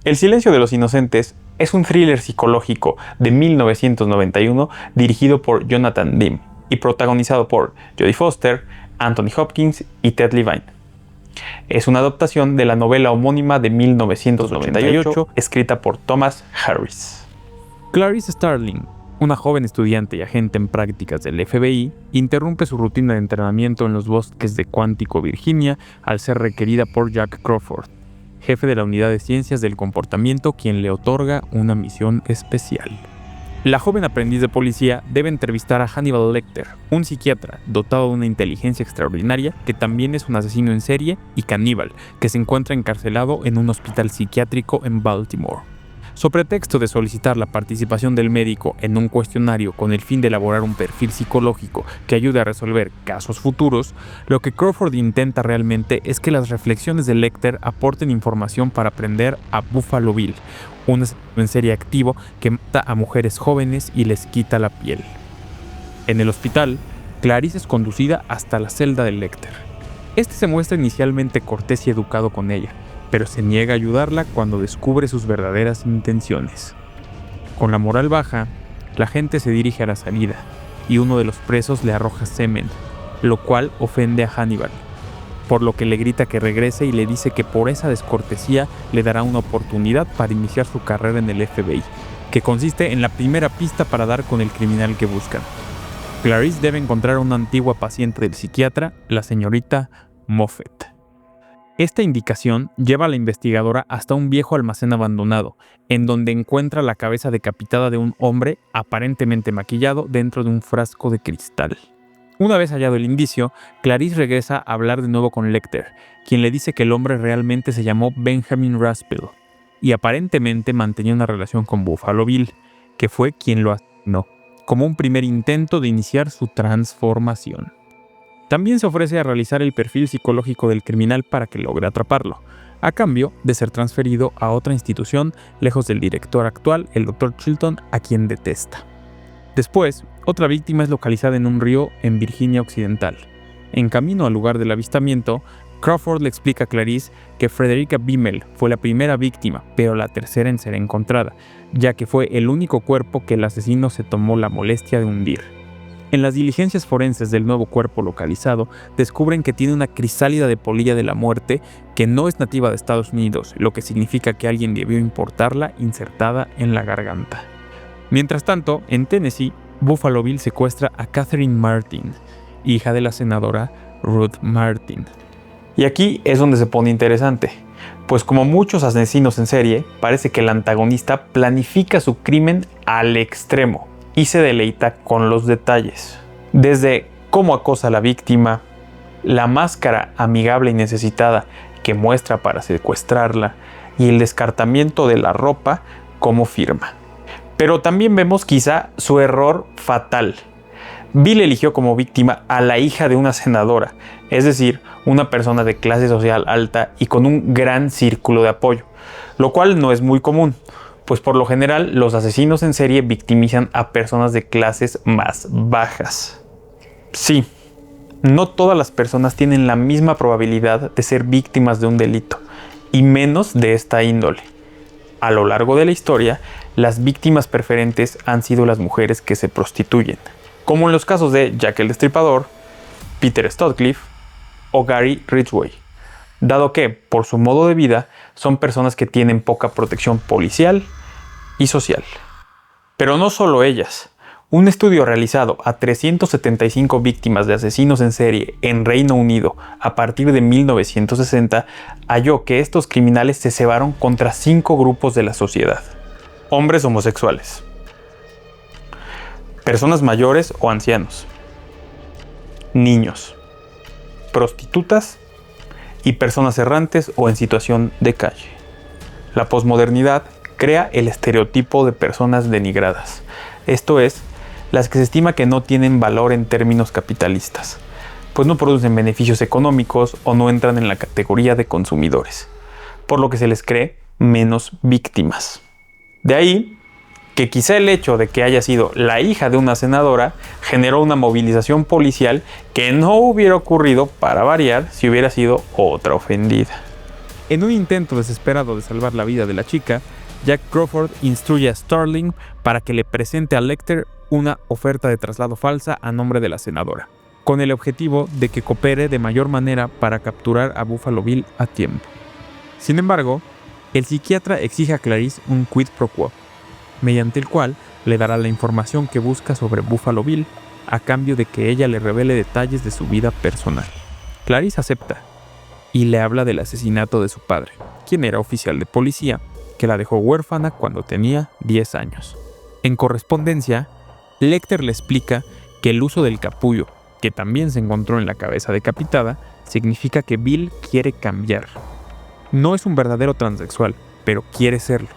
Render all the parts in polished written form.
El silencio de los inocentes es un thriller psicológico de 1991 dirigido por Jonathan Demme y protagonizado por Jodie Foster, Anthony Hopkins y Ted Levine. Es una adaptación de la novela homónima de 1998 escrita por Thomas Harris. Clarice Starling, una joven estudiante y agente en prácticas del FBI, interrumpe su rutina de entrenamiento en los bosques de Quantico, Virginia, al ser requerida por Jack Crawford, jefe de la Unidad de Ciencias del Comportamiento, quien le otorga una misión especial. La joven aprendiz de policía debe entrevistar a Hannibal Lecter, un psiquiatra dotado de una inteligencia extraordinaria que también es un asesino en serie y caníbal que se encuentra encarcelado en un hospital psiquiátrico en Baltimore. So pretexto de solicitar la participación del médico en un cuestionario con el fin de elaborar un perfil psicológico que ayude a resolver casos futuros, lo que Crawford intenta realmente es que las reflexiones de Lecter aporten información para aprender a Buffalo Bill, un asesino en serie activo que mata a mujeres jóvenes y les quita la piel. En el hospital, Clarice es conducida hasta la celda de Lecter. Este se muestra inicialmente cortés y educado con ella, pero se niega a ayudarla cuando descubre sus verdaderas intenciones. Con la moral baja, la gente se dirige a la salida y uno de los presos le arroja semen, lo cual ofende a Hannibal, por lo que le grita que regrese y le dice que por esa descortesía le dará una oportunidad para iniciar su carrera en el FBI, que consiste en la primera pista para dar con el criminal que buscan. Clarice debe encontrar a una antigua paciente del psiquiatra, la señorita Moffett. Esta indicación lleva a la investigadora hasta un viejo almacén abandonado, en donde encuentra la cabeza decapitada de un hombre aparentemente maquillado dentro de un frasco de cristal. Una vez hallado el indicio, Clarice regresa a hablar de nuevo con Lecter, quien le dice que el hombre realmente se llamó Benjamin Raspel y aparentemente mantenía una relación con Buffalo Bill, que fue quien lo asesinó, como un primer intento de iniciar su transformación. También se ofrece a realizar el perfil psicológico del criminal para que logre atraparlo, a cambio de ser transferido a otra institución lejos del director actual, el Dr. Chilton, a quien detesta. Después, otra víctima es localizada en un río en Virginia Occidental. En camino al lugar del avistamiento, Crawford le explica a Clarice que Frederica Bimmel fue la primera víctima, pero la tercera en ser encontrada, ya que fue el único cuerpo que el asesino se tomó la molestia de hundir. En las diligencias forenses del nuevo cuerpo localizado, descubren que tiene una crisálida de polilla de la muerte que no es nativa de Estados Unidos, lo que significa que alguien debió importarla insertada en la garganta. Mientras tanto, en Tennessee, Buffalo Bill secuestra a Catherine Martin, hija de la senadora Ruth Martin. Y aquí es donde se pone interesante, pues como muchos asesinos en serie, parece que el antagonista planifica su crimen al extremo y se deleita con los detalles. Desde cómo acosa a la víctima, la máscara amigable y necesitada que muestra para secuestrarla y el descartamiento de la ropa como firma. Pero también vemos quizá su error fatal. Bill eligió como víctima a la hija de una senadora, es decir, una persona de clase social alta y con un gran círculo de apoyo, lo cual no es muy común, pues por lo general los asesinos en serie victimizan a personas de clases más bajas. Sí, no todas las personas tienen la misma probabilidad de ser víctimas de un delito, y menos de esta índole. A lo largo de la historia, las víctimas preferentes han sido las mujeres que se prostituyen, como en los casos de Jack el Destripador, Peter Stotcliffe o Gary Ridgway, dado que, por su modo de vida, son personas que tienen poca protección policial y social. Pero no solo ellas. Un estudio realizado a 375 víctimas de asesinos en serie en Reino Unido a partir de 1960 halló que estos criminales se cebaron contra 5 grupos de la sociedad. Hombres homosexuales, personas mayores o ancianos, niños, prostitutas y personas errantes o en situación de calle. La posmodernidad crea el estereotipo de personas denigradas, esto es, las que se estima que no tienen valor en términos capitalistas, pues no producen beneficios económicos o no entran en la categoría de consumidores, por lo que se les cree menos víctimas. De ahí que quizá el hecho de que haya sido la hija de una senadora generó una movilización policial que no hubiera ocurrido, para variar, si hubiera sido otra ofendida. En un intento desesperado de salvar la vida de la chica, Jack Crawford instruye a Starling para que le presente a Lecter una oferta de traslado falsa a nombre de la senadora, con el objetivo de que coopere de mayor manera para capturar a Buffalo Bill a tiempo. Sin embargo, el psiquiatra exige a Clarice un quid pro quo, mediante el cual le dará la información que busca sobre Buffalo Bill a cambio de que ella le revele detalles de su vida personal. Clarice acepta y le habla del asesinato de su padre, quien era oficial de policía, que la dejó huérfana cuando tenía 10 años. En correspondencia, Lecter le explica que el uso del capullo, que también se encontró en la cabeza decapitada, significa que Bill quiere cambiar. No es un verdadero transexual, pero quiere serlo,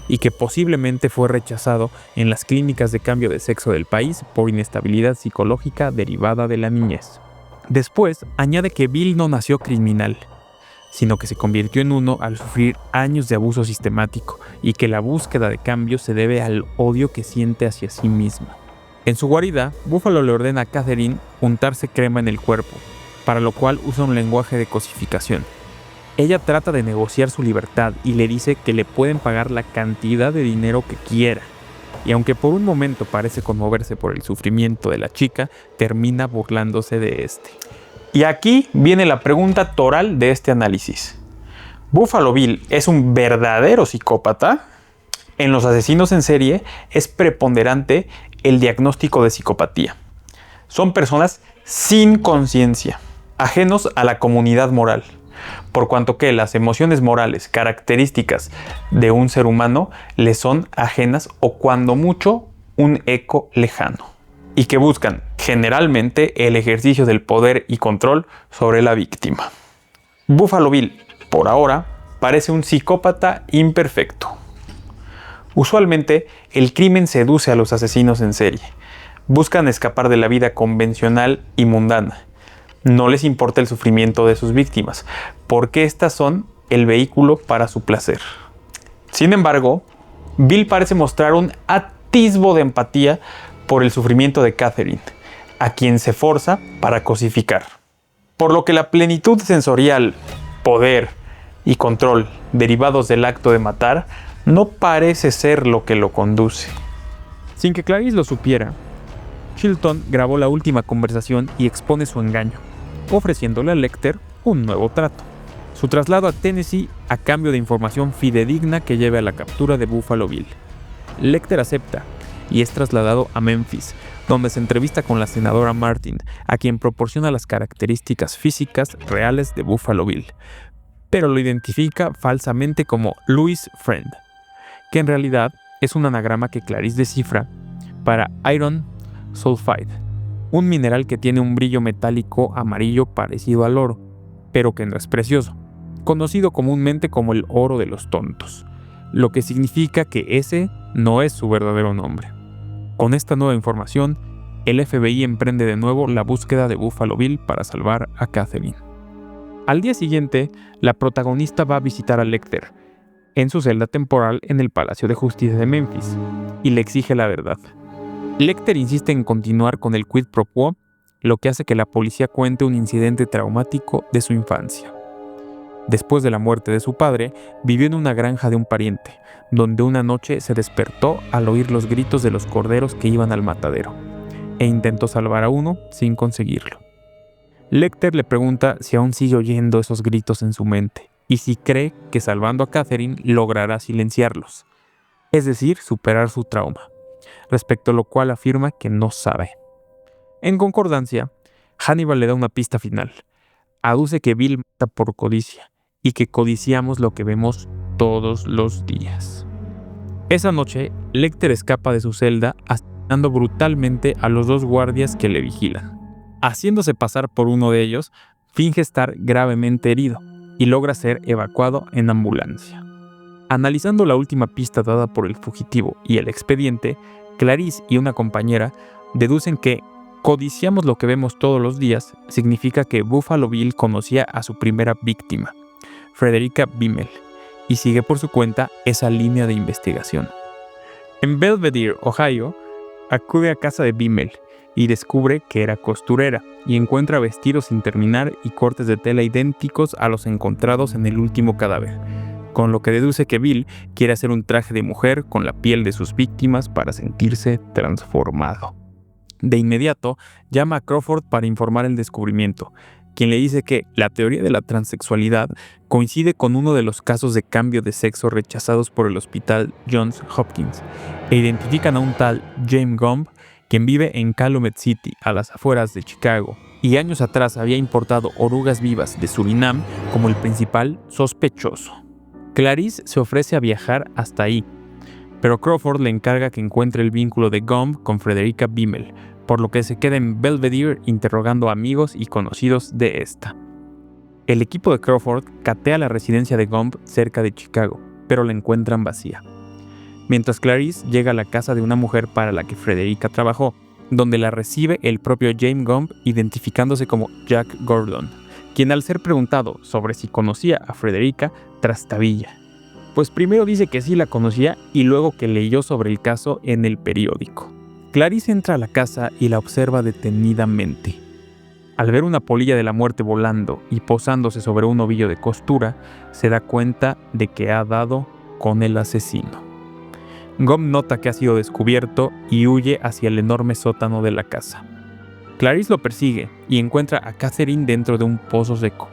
y que posiblemente fue rechazado en las clínicas de cambio de sexo del país por inestabilidad psicológica derivada de la niñez. Después, añade que Bill no nació criminal, sino que se convirtió en uno al sufrir años de abuso sistemático y que la búsqueda de cambio se debe al odio que siente hacia sí misma. En su guarida, Buffalo le ordena a Catherine untarse crema en el cuerpo, para lo cual usa un lenguaje de cosificación. Ella trata de negociar su libertad y le dice que le pueden pagar la cantidad de dinero que quiera. Y aunque por un momento parece conmoverse por el sufrimiento de la chica, termina burlándose de este. Y aquí viene la pregunta toral de este análisis. ¿Buffalo Bill es un verdadero psicópata? En los asesinos en serie es preponderante el diagnóstico de psicopatía. Son personas sin conciencia, ajenos a la comunidad moral, por cuanto que las emociones morales características de un ser humano le son ajenas o cuando mucho un eco lejano, y que buscan generalmente el ejercicio del poder y control sobre la víctima. Buffalo Bill, por ahora, parece un psicópata imperfecto. Usualmente, el crimen seduce a los asesinos en serie. Buscan escapar de la vida convencional y mundana. No les importa el sufrimiento de sus víctimas, porque éstas son el vehículo para su placer. Sin embargo, Bill parece mostrar un atisbo de empatía por el sufrimiento de Catherine, a quien se forza para cosificar. Por lo que la plenitud sensorial, poder y control derivados del acto de matar no parece ser lo que lo conduce. Sin que Clarice lo supiera, Chilton grabó la última conversación y expone su engaño, ofreciéndole a Lecter un nuevo trato: su traslado a Tennessee a cambio de información fidedigna que lleve a la captura de Buffalo Bill. Lecter acepta y es trasladado a Memphis, donde se entrevista con la senadora Martin, a quien proporciona las características físicas reales de Buffalo Bill, pero lo identifica falsamente como Louis Friend, que en realidad es un anagrama que Clarice descifra para Iron Sulfide, un mineral que tiene un brillo metálico amarillo parecido al oro, pero que no es precioso, conocido comúnmente como el oro de los tontos, lo que significa que ese no es su verdadero nombre. Con esta nueva información, el FBI emprende de nuevo la búsqueda de Buffalo Bill para salvar a Catherine. Al día siguiente, la protagonista va a visitar a Lecter en su celda temporal en el Palacio de Justicia de Memphis y le exige la verdad. Lecter insiste en continuar con el quid pro quo, lo que hace que la policía cuente un incidente traumático de su infancia. Después de la muerte de su padre, vivió en una granja de un pariente, donde una noche se despertó al oír los gritos de los corderos que iban al matadero, e intentó salvar a uno sin conseguirlo. Lecter le pregunta si aún sigue oyendo esos gritos en su mente, y si cree que salvando a Catherine logrará silenciarlos, es decir, superar su trauma, respecto a lo cual afirma que no sabe. En concordancia, Hannibal le da una pista final. Aduce que Bill mata por codicia, y que codiciamos lo que vemos todos los días. Esa noche, Lecter escapa de su celda asesinando brutalmente a los 2 guardias que le vigilan. Haciéndose pasar por uno de ellos, finge estar gravemente herido y logra ser evacuado en ambulancia. Analizando la última pista dada por el fugitivo y el expediente, Clarice y una compañera deducen que codiciamos lo que vemos todos los días significa que Buffalo Bill conocía a su primera víctima, Frederica Bimmel, y sigue por su cuenta esa línea de investigación. En Belvedere, Ohio, acude a casa de Bimmel, y descubre que era costurera y encuentra vestidos sin terminar y cortes de tela idénticos a los encontrados en el último cadáver, con lo que deduce que Bill quiere hacer un traje de mujer con la piel de sus víctimas para sentirse transformado. De inmediato, llama a Crawford para informar el descubrimiento, quien le dice que la teoría de la transexualidad coincide con uno de los casos de cambio de sexo rechazados por el hospital Johns Hopkins, e identifican a un tal James Gumb, quien vive en Calumet City, a las afueras de Chicago, y años atrás había importado orugas vivas de Surinam como el principal sospechoso. Clarice se ofrece a viajar hasta ahí, pero Crawford le encarga que encuentre el vínculo de Gumb con Frederica Bimmel, por lo que se queda en Belvedere interrogando a amigos y conocidos de esta. El equipo de Crawford catea la residencia de Gumb cerca de Chicago, pero la encuentran vacía. Mientras Clarice llega a la casa de una mujer para la que Frederica trabajó, donde la recibe el propio James Gumb identificándose como Jack Gordon, quien al ser preguntado sobre si conocía a Frederica, trastabilla. Pues primero dice que sí la conocía y luego que leyó sobre el caso en el periódico. Clarice entra a la casa y la observa detenidamente. Al ver una polilla de la muerte volando y posándose sobre un ovillo de costura, se da cuenta de que ha dado con el asesino. Gumb nota que ha sido descubierto y huye hacia el enorme sótano de la casa. Clarice lo persigue y encuentra a Catherine dentro de un pozo seco.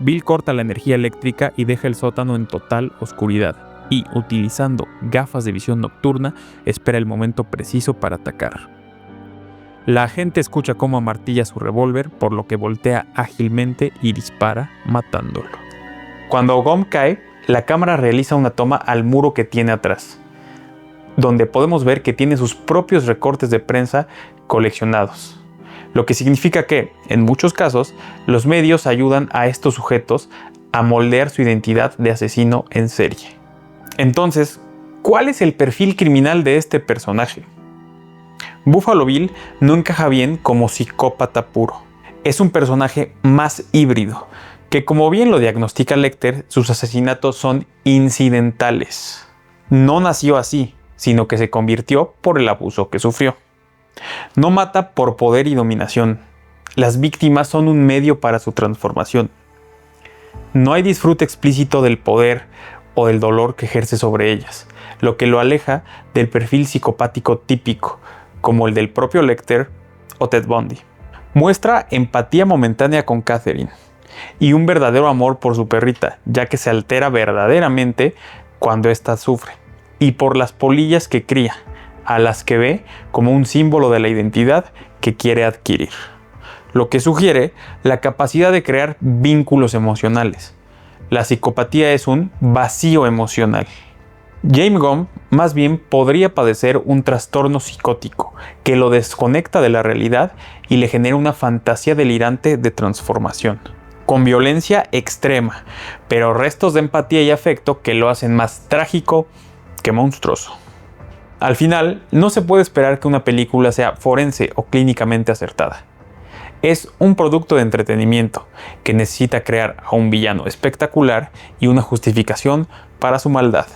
Bill corta la energía eléctrica y deja el sótano en total oscuridad y, utilizando gafas de visión nocturna, espera el momento preciso para atacar. La agente escucha cómo amartilla su revólver, por lo que voltea ágilmente y dispara, matándolo. Cuando Gumb cae, la cámara realiza una toma al muro que tiene atrás, donde podemos ver que tiene sus propios recortes de prensa coleccionados. Lo que significa que, en muchos casos, los medios ayudan a estos sujetos a moldear su identidad de asesino en serie. Entonces, ¿cuál es el perfil criminal de este personaje? Buffalo Bill no encaja bien como psicópata puro. Es un personaje más híbrido, que como bien lo diagnostica Lecter, sus asesinatos son incidentales. No nació así, sino que se convirtió por el abuso que sufrió. No mata por poder y dominación. Las víctimas son un medio para su transformación. No hay disfrute explícito del poder o del dolor que ejerce sobre ellas, lo que lo aleja del perfil psicopático típico, como el del propio Lecter o Ted Bundy. Muestra empatía momentánea con Catherine y un verdadero amor por su perrita, ya que se altera verdaderamente cuando ésta sufre, y por las polillas que cría, a las que ve como un símbolo de la identidad que quiere adquirir, lo que sugiere la capacidad de crear vínculos emocionales. La psicopatía es un vacío emocional. James Gumb más bien podría padecer un trastorno psicótico que lo desconecta de la realidad y le genera una fantasía delirante de transformación, con violencia extrema, pero restos de empatía y afecto que lo hacen más trágico que monstruoso. Al final, no se puede esperar que una película sea forense o clínicamente acertada. Es un producto de entretenimiento que necesita crear a un villano espectacular y una justificación para su maldad,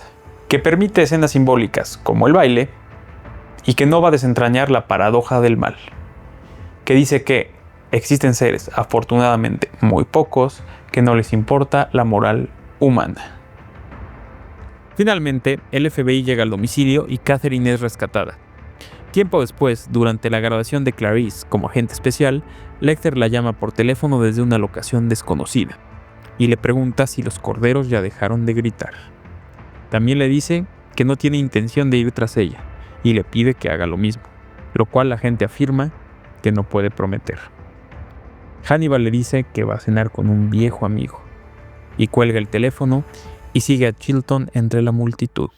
que permite escenas simbólicas como el baile y que no va a desentrañar la paradoja del mal, que dice que existen seres, afortunadamente muy pocos, que no les importa la moral humana. Finalmente, el FBI llega al domicilio y Catherine es rescatada. Tiempo después, durante la graduación de Clarice como agente especial, Lecter la llama por teléfono desde una locación desconocida y le pregunta si los corderos ya dejaron de gritar. También le dice que no tiene intención de ir tras ella y le pide que haga lo mismo, lo cual la agente afirma que no puede prometer. Hannibal le dice que va a cenar con un viejo amigo y cuelga el teléfono y sigue a Chilton entre la multitud.